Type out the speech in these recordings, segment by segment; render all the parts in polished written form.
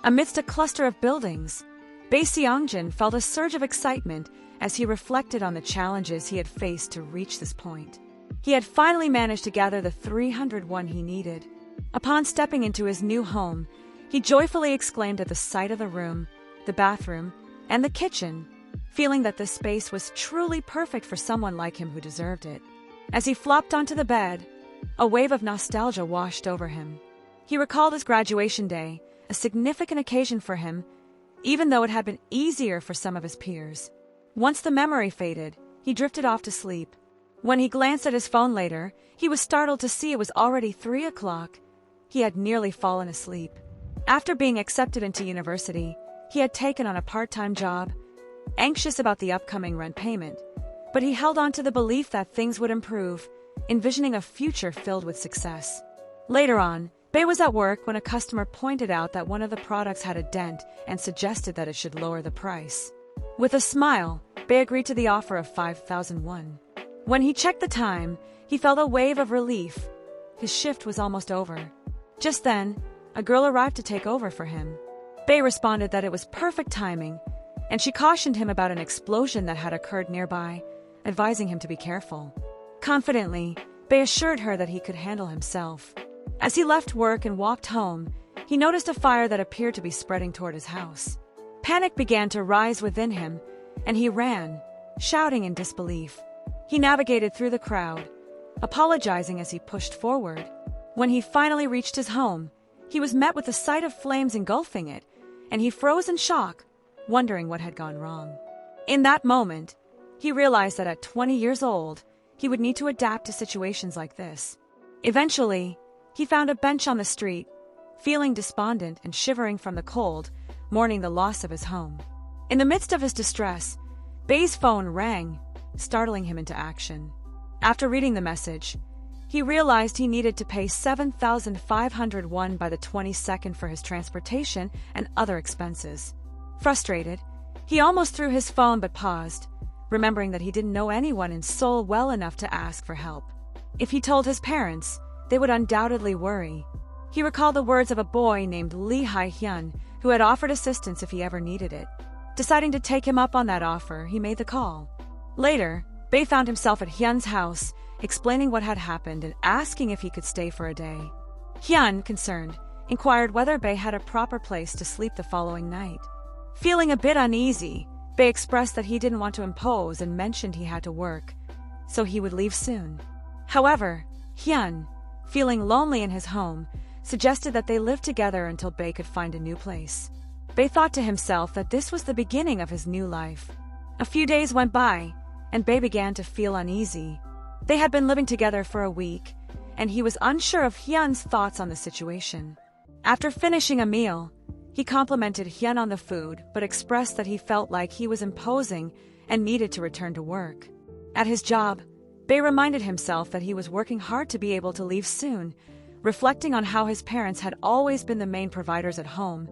Amidst a cluster of buildings, Bae Seongjin felt a surge of excitement as he reflected on the challenges he had faced to reach this point. He had finally managed to gather the 301 he needed. Upon stepping into his new home, he joyfully exclaimed at the sight of the room, the bathroom, and the kitchen, feeling that the space was truly perfect for someone like him who deserved it. As he flopped onto the bed, a wave of nostalgia washed over him. He recalled his graduation day, a significant occasion for him, even though it had been easier for some of his peers. Once the memory faded, he drifted off to sleep. When he glanced at his phone later, he was startled to see it was already 3 o'clock. He had nearly fallen asleep. After being accepted into university, he had taken on a part-time job, anxious about the upcoming rent payment. But he held on to the belief that things would improve, envisioning a future filled with success. Later on, Bae was at work when a customer pointed out that one of the products had a dent and suggested that it should lower the price. With a smile, Bae agreed to the offer of 5,000 won. When he checked the time, he felt a wave of relief. His shift was almost over. Just then, a girl arrived to take over for him. Bae responded that it was perfect timing, and she cautioned him about an explosion that had occurred nearby, advising him to be careful. Confidently, Bae assured her that he could handle himself. As he left work and walked home, he noticed a fire that appeared to be spreading toward his house. Panic began to rise within him, and he ran, shouting in disbelief. He navigated through the crowd, apologizing as he pushed forward. When he finally reached his home, he was met with the sight of flames engulfing it, and he froze in shock, wondering what had gone wrong. In that moment, he realized that at 20 years old, he would need to adapt to situations like this. Eventually, he found a bench on the street, feeling despondent and shivering from the cold, mourning the loss of his home. In the midst of his distress, Bae's phone rang, startling him into action. After reading the message, he realized he needed to pay 7,500 won by the 22nd for his transportation and other expenses. Frustrated, he almost threw his phone but paused, remembering that he didn't know anyone in Seoul well enough to ask for help. If he told his parents, they would undoubtedly worry. He recalled the words of a boy named Lee Hyan, who had offered assistance if he ever needed it. Deciding to take him up on that offer, he made the call. Later, Bae found himself at Hyan's house, explaining what had happened and asking if he could stay for a day. Hyan, concerned, inquired whether Bae had a proper place to sleep the following night. Feeling a bit uneasy, Bae expressed that he didn't want to impose and mentioned he had to work, so he would leave soon. However, Hyan, feeling lonely in his home, suggested that they live together until Bae could find a new place. Bae thought to himself that this was the beginning of his new life. A few days went by, and Bae began to feel uneasy. They had been living together for a week, and he was unsure of Hyan's thoughts on the situation. After finishing a meal, he complimented Hyan on the food but expressed that he felt like he was imposing and needed to return to work. At his job, Bae reminded himself that he was working hard to be able to leave soon, reflecting on how his parents had always been the main providers at home,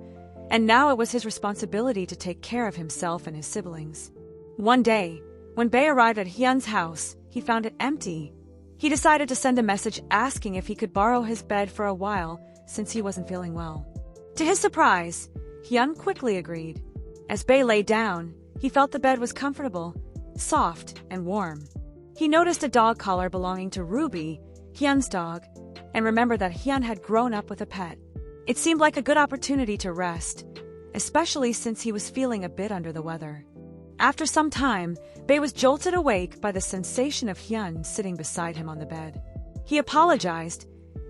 and now it was his responsibility to take care of himself and his siblings. One day, when Bae arrived at Hyan's house, he found it empty. He decided to send a message asking if he could borrow his bed for a while since he wasn't feeling well. To his surprise, Hyan quickly agreed. As Bae lay down, he felt the bed was comfortable, soft, and warm. He noticed a dog collar belonging to Ruby, Hyan's dog, and remembered that Hyan had grown up with a pet. It seemed like a good opportunity to rest, especially since he was feeling a bit under the weather. After some time, Bae was jolted awake by the sensation of Hyan sitting beside him on the bed. He apologized,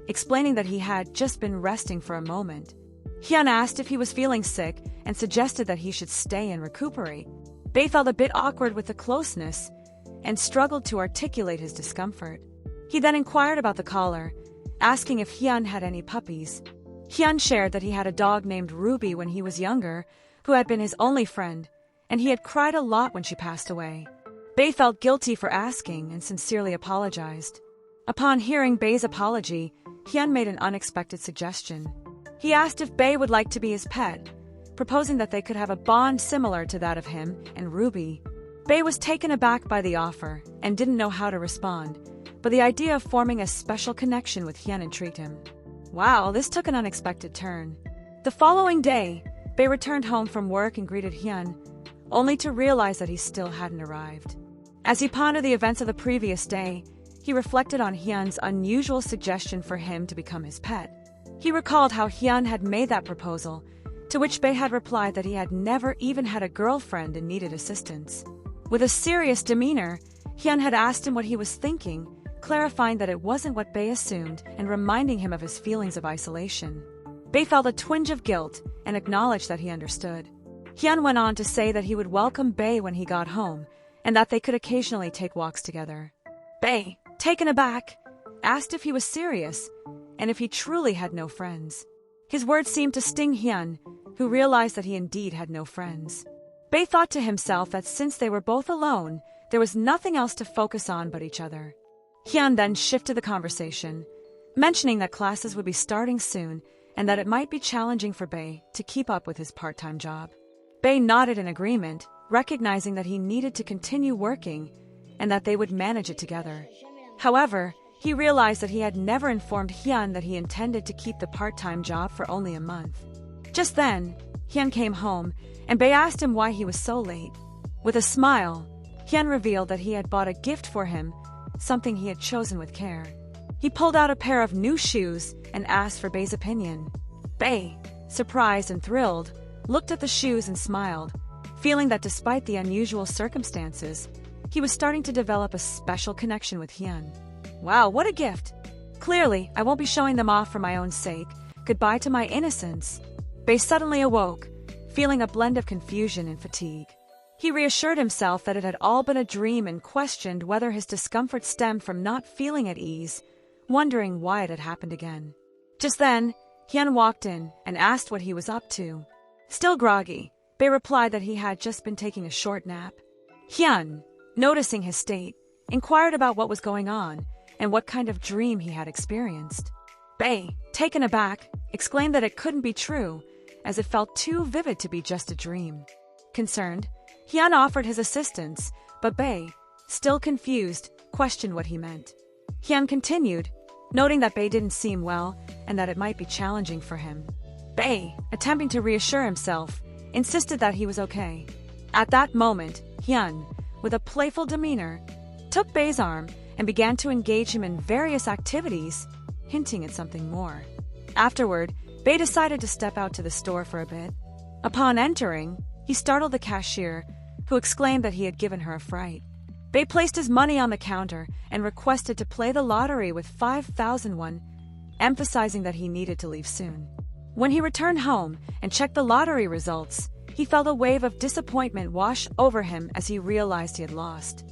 explaining that he had just been resting for a moment. Hyan asked if he was feeling sick and suggested that he should stay and recuperate. Bae felt a bit awkward with the closeness and struggled to articulate his discomfort. He then inquired about the collar, asking if Hyan had any puppies. Hyan shared that he had a dog named Ruby when he was younger, who had been his only friend, and he had cried a lot when she passed away. Bae felt guilty for asking and sincerely apologized. Upon hearing Bae's apology, Hyan made an unexpected suggestion. He asked if Bae would like to be his pet, proposing that they could have a bond similar to that of him and Ruby. Bae was taken aback by the offer and didn't know how to respond, but the idea of forming a special connection with Hyan intrigued him. Wow, this took an unexpected turn. The following day, Bae returned home from work and greeted Hyan, only to realize that he still hadn't arrived. As he pondered the events of the previous day, he reflected on Hyan's unusual suggestion for him to become his pet. He recalled how Hyan had made that proposal, to which Bae had replied that he had never even had a girlfriend and needed assistance. With a serious demeanor, Hyan had asked him what he was thinking, clarifying that it wasn't what Bae assumed and reminding him of his feelings of isolation. Bae felt a twinge of guilt and acknowledged that he understood. Hyan went on to say that he would welcome Bae when he got home and that they could occasionally take walks together. Bae, taken aback, asked if he was serious and if he truly had no friends. His words seemed to sting Hyan, who realized that he indeed had no friends. Bae thought to himself that since they were both alone, there was nothing else to focus on but each other. Hyan then shifted the conversation, mentioning that classes would be starting soon and that it might be challenging for Bae to keep up with his part-time job. Bae nodded in agreement, recognizing that he needed to continue working and that they would manage it together. However, he realized that he had never informed Hyan that he intended to keep the part-time job for only a month. Just then, Hyan came home, and Bae asked him why he was so late. With a smile, Hyan revealed that he had bought a gift for him, something he had chosen with care. He pulled out a pair of new shoes and asked for Bae's opinion. Bae, surprised and thrilled, looked at the shoes and smiled, feeling that despite the unusual circumstances, he was starting to develop a special connection with Hyan. Wow, what a gift! Clearly, I won't be showing them off for my own sake. Goodbye to my innocence. Bae suddenly awoke, feeling a blend of confusion and fatigue. He reassured himself that it had all been a dream and questioned whether his discomfort stemmed from not feeling at ease, wondering why it had happened again. Just then, Hyan walked in and asked what he was up to. Still groggy, Bae replied that he had just been taking a short nap. Hyan, noticing his state, inquired about what was going on and what kind of dream he had experienced. Bae, taken aback, exclaimed that it couldn't be true, as it felt too vivid to be just a dream. Concerned, Hyan offered his assistance, but Bae, still confused, questioned what he meant. Hyan continued, noting that Bae didn't seem well and that it might be challenging for him. Bae, attempting to reassure himself, insisted that he was okay. At that moment, Hyan, with a playful demeanor, took Bae's arm and began to engage him in various activities, hinting at something more. Afterward, Bae decided to step out to the store for a bit. Upon entering, he startled the cashier, who exclaimed that he had given her a fright. Bae placed his money on the counter and requested to play the lottery with 5,000 won, emphasizing that he needed to leave soon. When he returned home and checked the lottery results, he felt a wave of disappointment wash over him as he realized he had lost.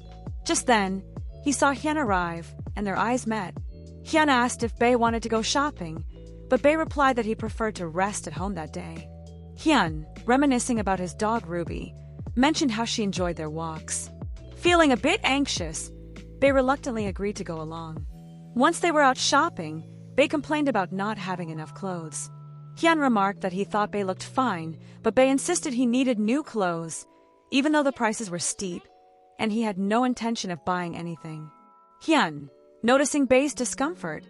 Just then, he saw Hyan arrive, and their eyes met. Hyan asked if Bae wanted to go shopping, but Bae replied that he preferred to rest at home that day. Hyan, reminiscing about his dog Ruby, mentioned how she enjoyed their walks. Feeling a bit anxious, Bae reluctantly agreed to go along. Once they were out shopping, Bae complained about not having enough clothes. Hyan remarked that he thought Bae looked fine, but Bae insisted he needed new clothes, even though the prices were steep, and he had no intention of buying anything. Hyan, noticing Bae's discomfort,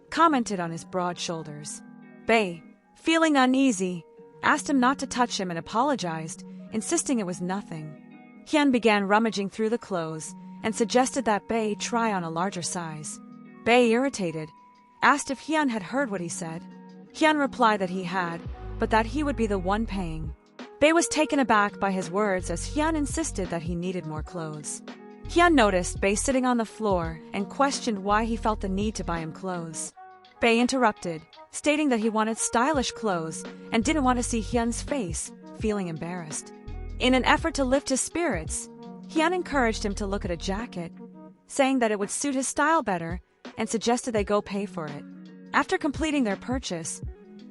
commented on his broad shoulders. Bae, feeling uneasy, asked him not to touch him and apologized, insisting it was nothing. Hyan began rummaging through the clothes and suggested that Bae try on a larger size. Bae, irritated, asked if Hyan had heard what he said. Hyan replied that he had, but that he would be the one paying. Bae was taken aback by his words as Hyan insisted that he needed more clothes. Hyan noticed Bae sitting on the floor and questioned why he felt the need to buy him clothes. Bae interrupted, stating that he wanted stylish clothes and didn't want to see Hyan's face, feeling embarrassed. In an effort to lift his spirits, Hyan encouraged him to look at a jacket, saying that it would suit his style better and suggested they go pay for it. After completing their purchase,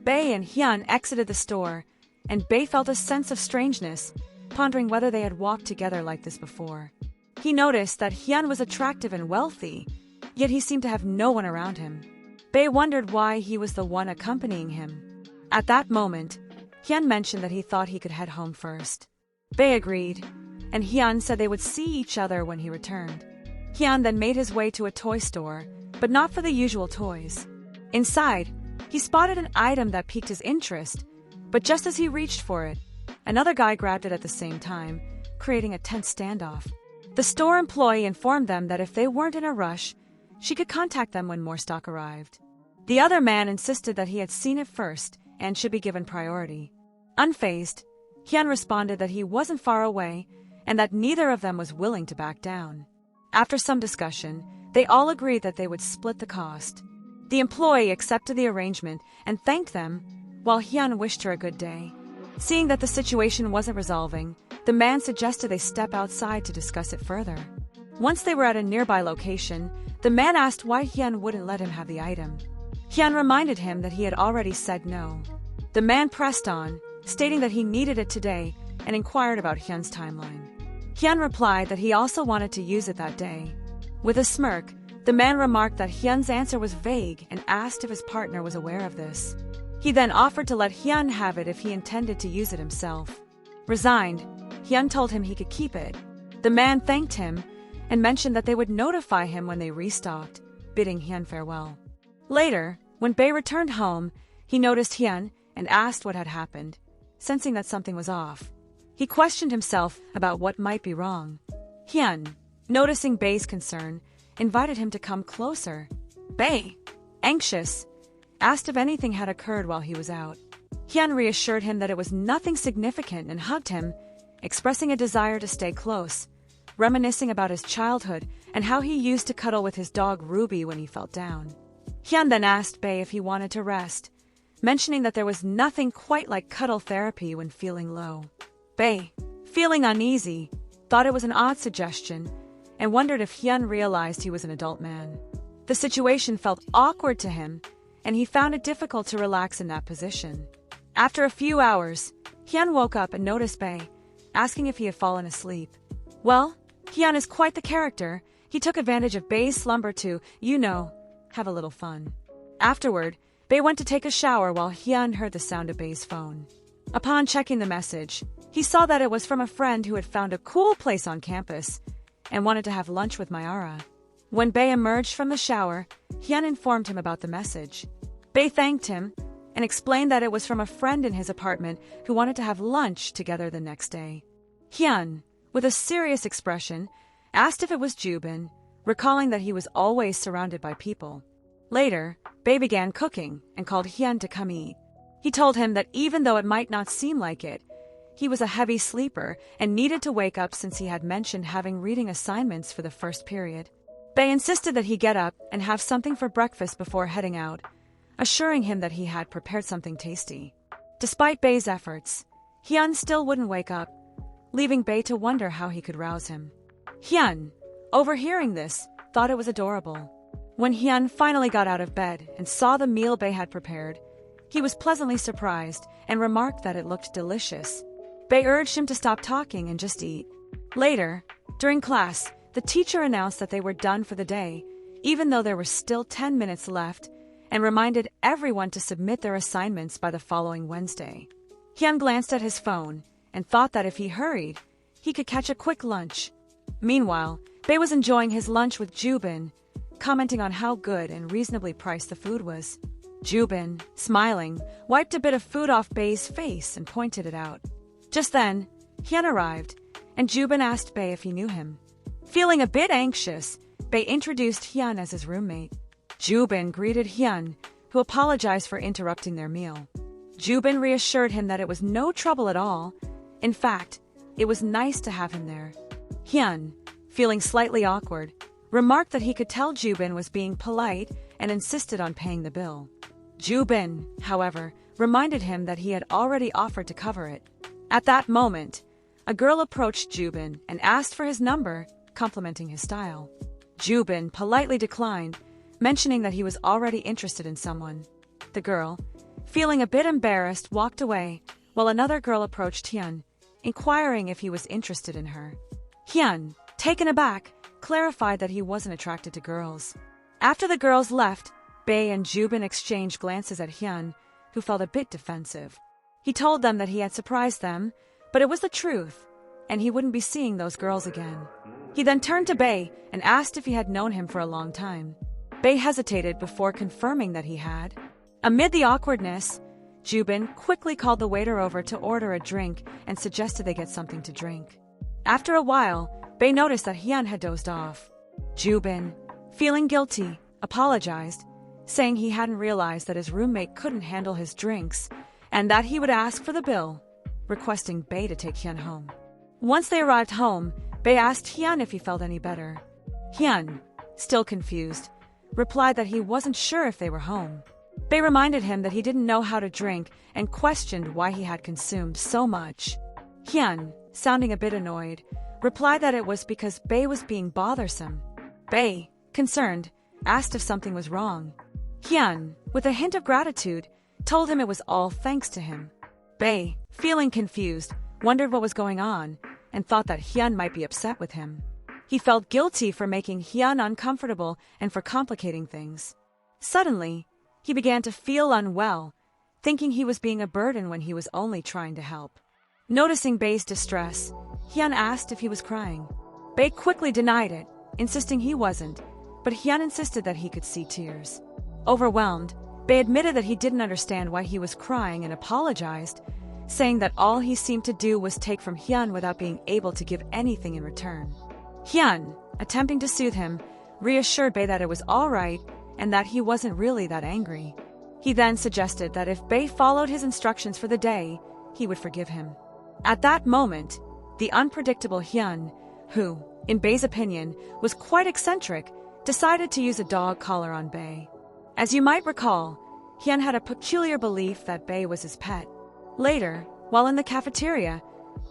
Bae and Hyan exited the store, and Bae felt a sense of strangeness, pondering whether they had walked together like this before. He noticed that Hyan was attractive and wealthy, yet he seemed to have no one around him. Bae wondered why he was the one accompanying him. At that moment, Hyan mentioned that he thought he could head home first. Bae agreed, and Hyan said they would see each other when he returned. Hyan then made his way to a toy store, but not for the usual toys. Inside, he spotted an item that piqued his interest, But just as he reached for it, another guy grabbed it at the same time, creating a tense standoff. The store employee informed them that if they weren't in a rush, she could contact them when more stock arrived. The other man insisted that he had seen it first and should be given priority. Unfazed, Hyan responded that he wasn't far away and that neither of them was willing to back down. After some discussion, they all agreed that they would split the cost. The employee accepted the arrangement and thanked them, while Hyan wished her a good day. Seeing that the situation wasn't resolving, the man suggested they step outside to discuss it further. Once they were at a nearby location, the man asked why Hyan wouldn't let him have the item. Hyan reminded him that he had already said no. The man pressed on, stating that he needed it today and inquired about Hyan's timeline. Hyan replied that he also wanted to use it that day. With a smirk, the man remarked that Hyan's answer was vague and asked if his partner was aware of this. He then offered to let Hyan have it if he intended to use it himself. Resigned, Hyan told him he could keep it. The man thanked him and mentioned that they would notify him when they restocked, bidding Hyan farewell. Later, when Bae returned home, he noticed Hyan and asked what had happened, sensing that something was off. He questioned himself about what might be wrong. Hyan, noticing Bae's concern, invited him to come closer. Bae, anxious, asked if anything had occurred while he was out. Hyan reassured him that it was nothing significant and hugged him, expressing a desire to stay close, reminiscing about his childhood and how he used to cuddle with his dog Ruby when he felt down. Hyan then asked Bae if he wanted to rest, mentioning that there was nothing quite like cuddle therapy when feeling low. Bae, feeling uneasy, thought it was an odd suggestion and wondered if Hyan realized he was an adult man. The situation felt awkward to him, and he found it difficult to relax in that position. After a few hours, Hyan woke up and noticed Bae, asking if he had fallen asleep. Well, Hyan is quite the character. He took advantage of Bae's slumber to, have a little fun. Afterward, Bae went to take a shower while Hyan heard the sound of Bae's phone. Upon checking the message, he saw that it was from a friend who had found a cool place on campus and wanted to have lunch with Mayara. When Bae emerged from the shower, Hyan informed him about the message. Bae thanked him and explained that it was from a friend in his apartment who wanted to have lunch together the next day. Hyan, with a serious expression, asked if it was Jubin, recalling that he was always surrounded by people. Later, Bae began cooking and called Hyan to come eat. He told him that even though it might not seem like it, he was a heavy sleeper and needed to wake up since he had mentioned having reading assignments for the first period. Bae insisted that he get up and have something for breakfast before heading out, assuring him that he had prepared something tasty. Despite Bae's efforts, Hyan still wouldn't wake up, leaving Bae to wonder how he could rouse him. Hyan, overhearing this, thought it was adorable. When Hyan finally got out of bed and saw the meal Bae had prepared, he was pleasantly surprised and remarked that it looked delicious. Bae urged him to stop talking and just eat. Later, during class, the teacher announced that they were done for the day, even though there were still 10 minutes left, and reminded everyone to submit their assignments by the following Wednesday. Hyan glanced at his phone and thought that if he hurried, he could catch a quick lunch. Meanwhile, Bae was enjoying his lunch with Jubin, commenting on how good and reasonably priced the food was. Jubin, smiling, wiped a bit of food off Bae's face and pointed it out. Just then, Hyan arrived, and Jubin asked Bae if he knew him. Feeling a bit anxious, Bae introduced Hyan as his roommate. Jubin greeted Hyan, who apologized for interrupting their meal. Jubin reassured him that it was no trouble at all. In fact, it was nice to have him there. Hyan, feeling slightly awkward, remarked that he could tell Jubin was being polite and insisted on paying the bill. Jubin, however, reminded him that he had already offered to cover it. At that moment, a girl approached Jubin and asked for his number, complimenting his style. Jubin politely declined, mentioning that he was already interested in someone. The girl, feeling a bit embarrassed, walked away, while another girl approached Hyan, inquiring if he was interested in her. Hyan, taken aback, clarified that he wasn't attracted to girls. After the girls left, Bae and Jubin exchanged glances at Hyan, who felt a bit defensive. He told them that he had surprised them, but it was the truth, and he wouldn't be seeing those girls again. He then turned to Bae and asked if he had known him for a long time. Bae hesitated before confirming that he had. Amid the awkwardness, Jubin quickly called the waiter over to order a drink and suggested they get something to drink. After a while, Bae noticed that Hyan had dozed off. Jubin, feeling guilty, apologized, saying he hadn't realized that his roommate couldn't handle his drinks and that he would ask for the bill, requesting Bae to take Hyan home. Once they arrived home, Bae asked Hyan if he felt any better. Hyan, still confused, replied that he wasn't sure if they were home. Bae reminded him that he didn't know how to drink and questioned why he had consumed so much. Hyan, sounding a bit annoyed, replied that it was because Bae was being bothersome. Bae, concerned, asked if something was wrong. Hyan, with a hint of gratitude, told him it was all thanks to him. Bae, feeling confused, wondered what was going on and thought that Hyan might be upset with him. He felt guilty for making Hyan uncomfortable and for complicating things. Suddenly, he began to feel unwell, thinking he was being a burden when he was only trying to help. Noticing Bae's distress, Hyan asked if he was crying. Bae quickly denied it, insisting he wasn't, but Hyan insisted that he could see tears. Overwhelmed, Bae admitted that he didn't understand why he was crying and apologized, saying that all he seemed to do was take from Hyan without being able to give anything in return. Hyan, attempting to soothe him, reassured Bae that it was all right and that he wasn't really that angry. He then suggested that if Bae followed his instructions for the day, he would forgive him. At that moment, the unpredictable Hyan, who, in Bae's opinion, was quite eccentric, decided to use a dog collar on Bae. As you might recall, Hyan had a peculiar belief that Bae was his pet. Later, while in the cafeteria,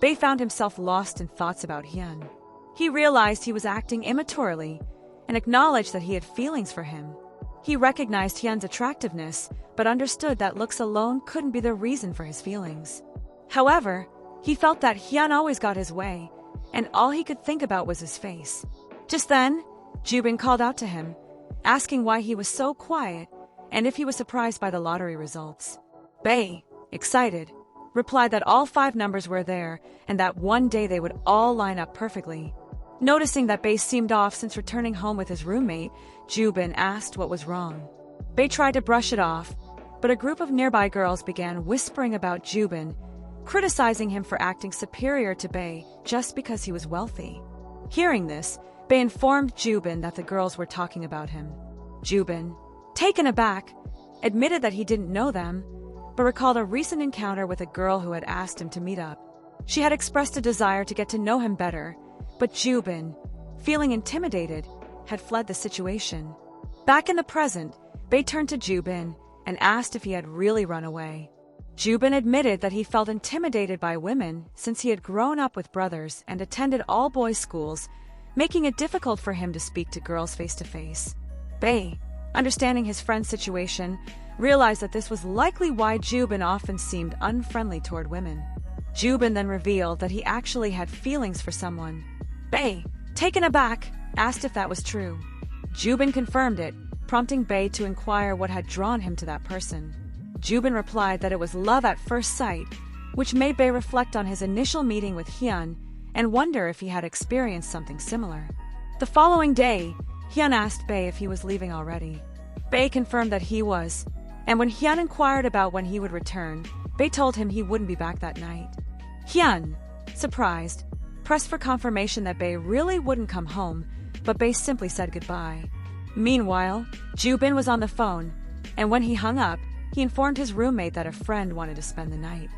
Bae found himself lost in thoughts about Hyan. He realized he was acting immaturely and acknowledged that he had feelings for him. He recognized Hyan's attractiveness, but understood that looks alone couldn't be the reason for his feelings. However, he felt that Hyan always got his way, and all he could think about was his face. Just then, Jubin called out to him, asking why he was so quiet and if he was surprised by the lottery results. Bae, excited, replied that all 5 numbers were there and that one day they would all line up perfectly. Noticing that Bae seemed off since returning home with his roommate, Jubin asked what was wrong. Bae tried to brush it off, but a group of nearby girls began whispering about Jubin, criticizing him for acting superior to Bae just because he was wealthy. Hearing this, Bae informed Jubin that the girls were talking about him. Jubin, taken aback, admitted that he didn't know them, but recalled a recent encounter with a girl who had asked him to meet up. She had expressed a desire to get to know him better, but Jubin, feeling intimidated, had fled the situation. Back in the present, Bae turned to Jubin and asked if he had really run away. Jubin admitted that he felt intimidated by women since he had grown up with brothers and attended all-boys schools, making it difficult for him to speak to girls face-to-face. Bae, understanding his friend's situation, realized that this was likely why Jubin often seemed unfriendly toward women. Jubin then revealed that he actually had feelings for someone. Bae, taken aback, asked if that was true. Jubin confirmed it, prompting Bae to inquire what had drawn him to that person. Jubin replied that it was love at first sight, which made Bae reflect on his initial meeting with Hyan and wonder if he had experienced something similar. The following day, Hyan asked Bae if he was leaving already. Bae confirmed that he was, and when Hyan inquired about when he would return, Bae told him he wouldn't be back that night. Hyan, surprised, pressed for confirmation that Bae really wouldn't come home, but Bae simply said goodbye. Meanwhile, Jubin was on the phone, and when he hung up, he informed his roommate that a friend wanted to spend the night.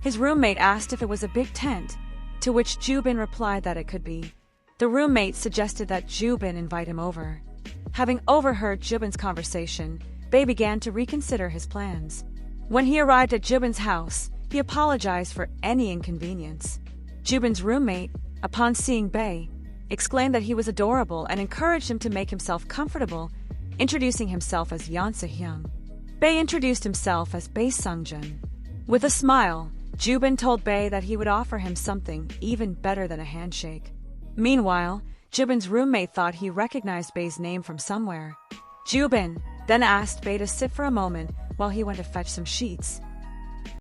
His roommate asked if it was a big tent, to which Jubin replied that it could be. The roommate suggested that Jubin invite him over. Having overheard Jubin's conversation, Bae began to reconsider his plans. When he arrived at Jubin's house, he apologized for any inconvenience. Jubin's roommate, upon seeing Bae, exclaimed that he was adorable and encouraged him to make himself comfortable, introducing himself as Yan Se-hyung. Bae introduced himself as Bae Sungjun. With a smile, Jubin told Bae that he would offer him something even better than a handshake. Meanwhile, Jubin's roommate thought he recognized Bae's name from somewhere. Jubin then asked Bae to sit for a moment while he went to fetch some sheets.